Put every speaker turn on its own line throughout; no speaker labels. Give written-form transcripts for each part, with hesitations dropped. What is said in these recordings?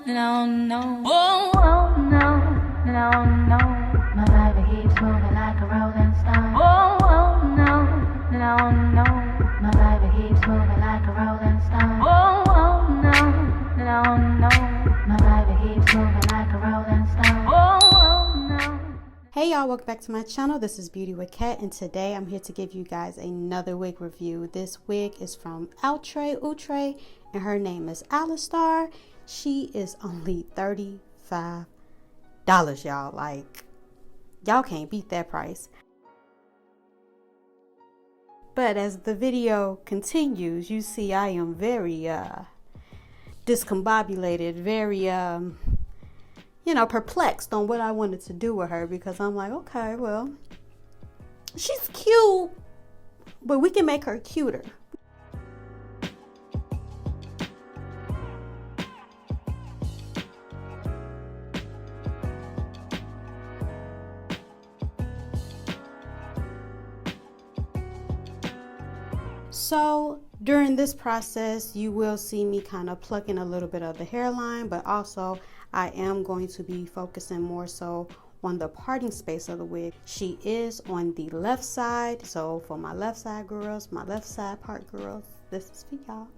no, no. Oh, oh, no, no, no. My baby keeps moving like a rolling stone. Oh, oh, no, no, no. My baby keeps moving like a rolling stone. Oh, oh, no, no, no. My baby keeps moving like a rolling stone. Oh, oh, no.
Hey y'all, welcome back to my channel. This is Beautyw.cat, and today I'm here to give you guys another wig review. This wig is from Outre, and her name is Alistar. She is only $35, y'all. Like, y'all can't beat that price. But as the video continues, you see I am very discombobulated, very perplexed on what I wanted to do with her, because I'm like, okay, well, she's cute, but we can make her cuter. So during this process, you will see me kind of plucking a little bit of the hairline, but also I am going to be focusing more so on the parting space of the wig. She is on the left side, so for my left side girls, my left side part girls, this is for y'all.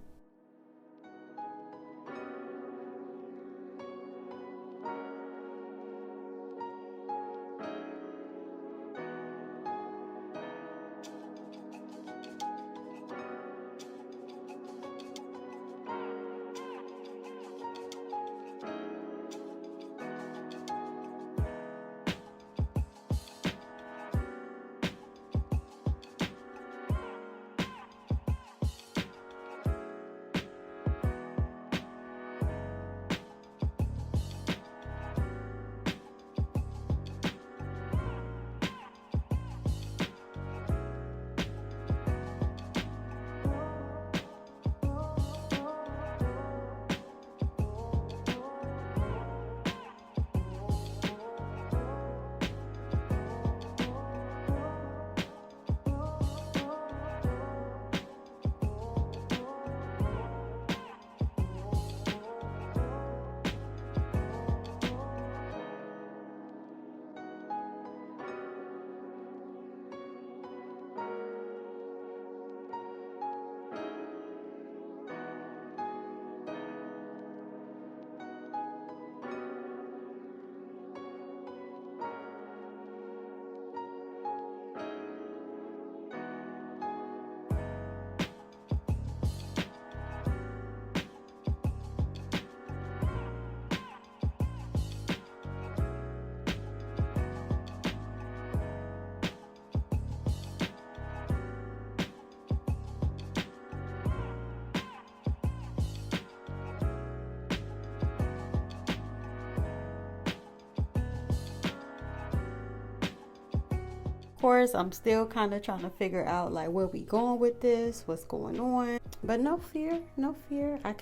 Of course, I'm still kind of trying to figure out like where we going with this, what's going on. But no fear, no fear. I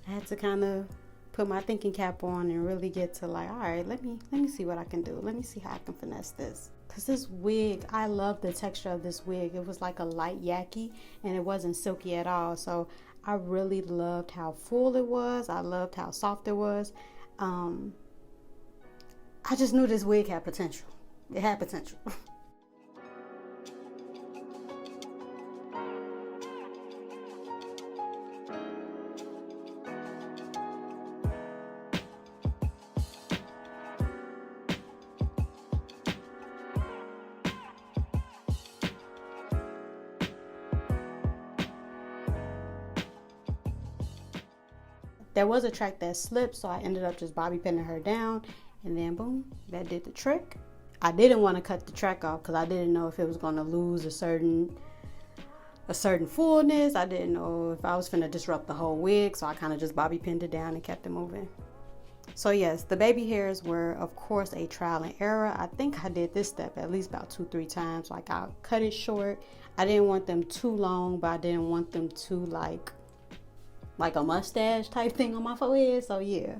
had to kind of put my thinking cap on and really get to like, all right, let me see what I can do. Let me see how I can finesse this. Cause this wig, I love the texture of this wig. It was like a light yaki, and it wasn't silky at all. So I really loved how full it was. I loved how soft it was. I just knew this wig had potential. It had potential. There was a track that slipped, so I ended up just bobby pinning her down, and then boom, that did the trick. I didn't want to cut the track off because I didn't know if it was going to lose a certain fullness. I didn't know if I was finna disrupt the whole wig, so I kind of just bobby pinned it down and kept it moving. So yes, the baby hairs were of course a trial and error. I think I did this step at least about 2-3 times. Like, I cut it short. I didn't want them too long, but I didn't want them too like a mustache type thing on my forehead. So yeah.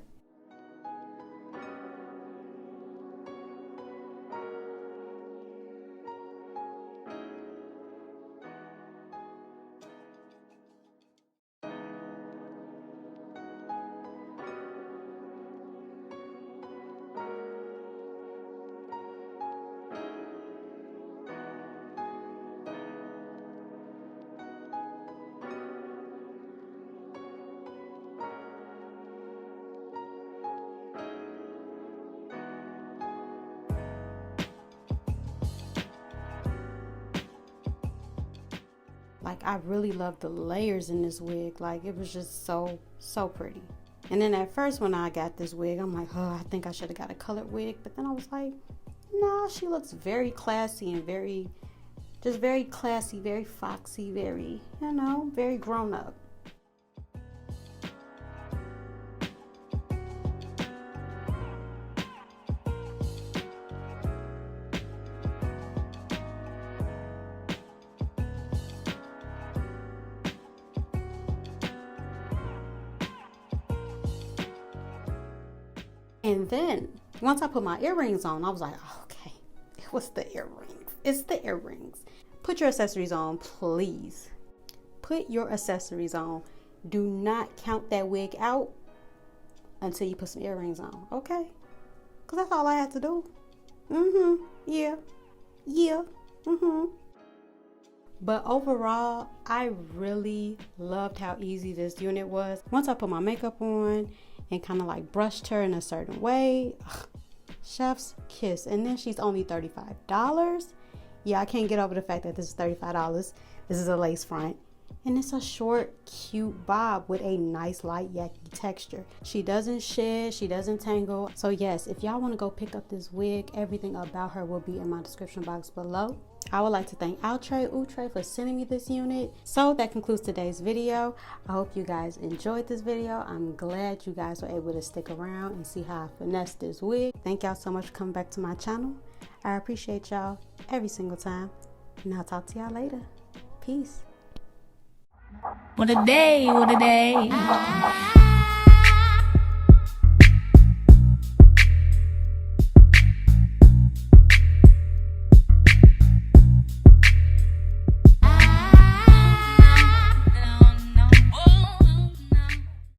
Like, I really loved the layers in this wig. Like, it was just so pretty. And then at first when I got this wig, I'm like, oh, I think I should have got a colored wig. But then I was like, no, she looks very classy and very classy, very foxy, very, you know, very grown up. And then once I put my earrings on, I was like, oh, okay, it was the earrings. It's the earrings. Put your accessories on, please. Put your accessories on. Do not count that wig out until you put some earrings on, okay? Because that's all I had to do. Yeah. But overall, I really loved how easy this unit was. Once I put my makeup on and kind of like brushed her in a certain way, chef's kiss. And then she's only $35. Yeah, I can't get over the fact that this is $35. This is a lace front. And it's a short, cute bob with a nice light Yaki texture. She doesn't shed, she doesn't tangle. So yes, if y'all want to go pick up this wig, everything about her will be in my description box below. I would like to thank Outre for sending me this unit. So that concludes today's video. I hope you guys enjoyed this video. I'm glad you guys were able to stick around and see how I finessed this wig. Thank y'all so much for coming back to my channel. I appreciate y'all every single time. And I'll talk to y'all later. Peace.
What a day, what a day.